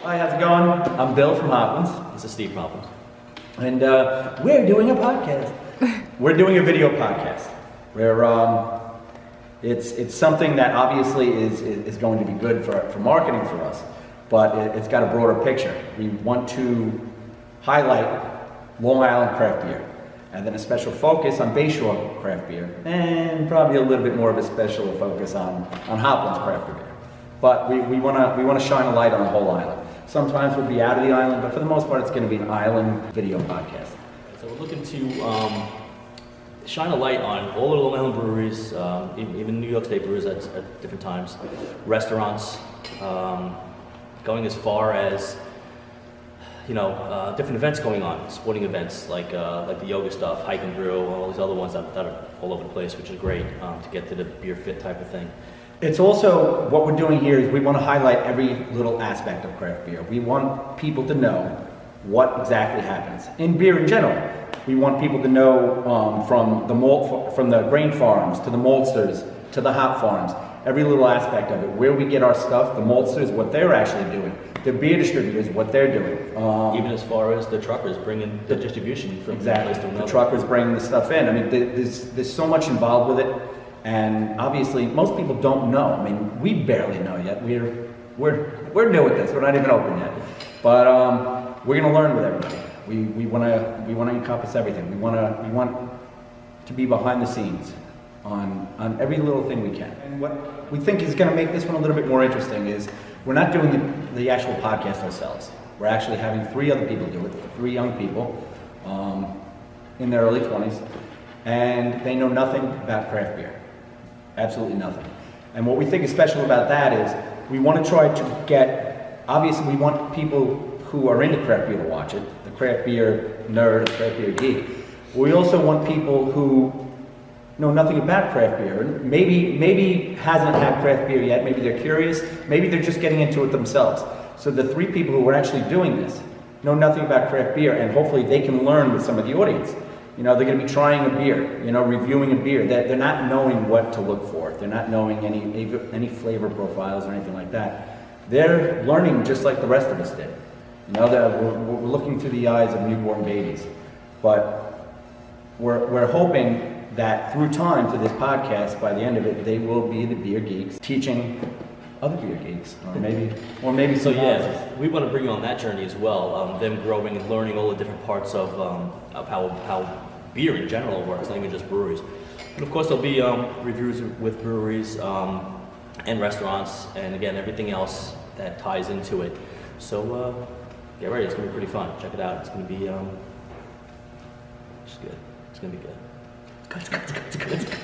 Hi, how's it going? I'm Bill from HopWins. This is Steve from HopWins. And we're doing a podcast. We're doing a video podcast. Where it's something that obviously is going to be good for marketing for us, but it's got a broader picture. We want to highlight Long Island craft beer, and then a special focus on Bayshore craft beer, and probably a little bit more of a special focus on HopWins craft beer. But we want to shine a light on the whole island. Sometimes we'll be out of the island, but for the most part, it's going to be an island video podcast. So we're looking to shine a light on all the Long Island breweries, even New York State breweries at different times, restaurants, going as far as different events going on, sporting events like the yoga stuff, Hike and Brew, all these other ones that are all over the place, which is great to get to the beer fit type of thing. It's also, what we're doing here is we want to highlight every little aspect of craft beer. We want people to know what exactly happens in beer in general. We want people to know from the grain farms to the maltsters to the hop farms, every little aspect of it, where we get our stuff, the maltsters, what they're actually doing, the beer distributors, what they're doing. Even as far as the truckers bringing the distribution from exactly. one place to another. The truckers bring the stuff in. I mean, there's so much involved with it. And obviously, most people don't know. I mean, we barely know yet. We're new at this. We're not even open yet. But we're going to learn with everybody. We want to encompass everything. We want to be behind the scenes on every little thing we can. And what we think is going to make this one a little bit more interesting is we're not doing the actual podcast ourselves. We're actually having 3 other people do it. 3 young people in their early 20s, and they know nothing about craft beer. Absolutely nothing. And what we think is special about that is we want to try to get, obviously we want people who are into craft beer to watch it, the craft beer nerd, the craft beer geek. We also want people who know nothing about craft beer, maybe hasn't had craft beer yet, maybe they're curious, maybe they're just getting into it themselves. So the 3 people who are actually doing this know nothing about craft beer, and hopefully they can learn with some of the audience. They're going to be trying a beer, reviewing a beer. They're not knowing what to look for. They're not knowing any flavor profiles or anything like that. They're learning just like the rest of us did. That we're looking through the eyes of newborn babies. But we're hoping that through time, through this podcast, by the end of it, they will be the beer geeks teaching other beer geeks, or maybe. So yeah, we want to bring you on that journey as well. Them growing and learning all the different parts of how beer in general works, not even just breweries. And of course, there'll be reviews with breweries and restaurants, and again, everything else that ties into it. So get ready; it's going to be pretty fun. Check it out. It's going to be just good. It's going to be good. Good.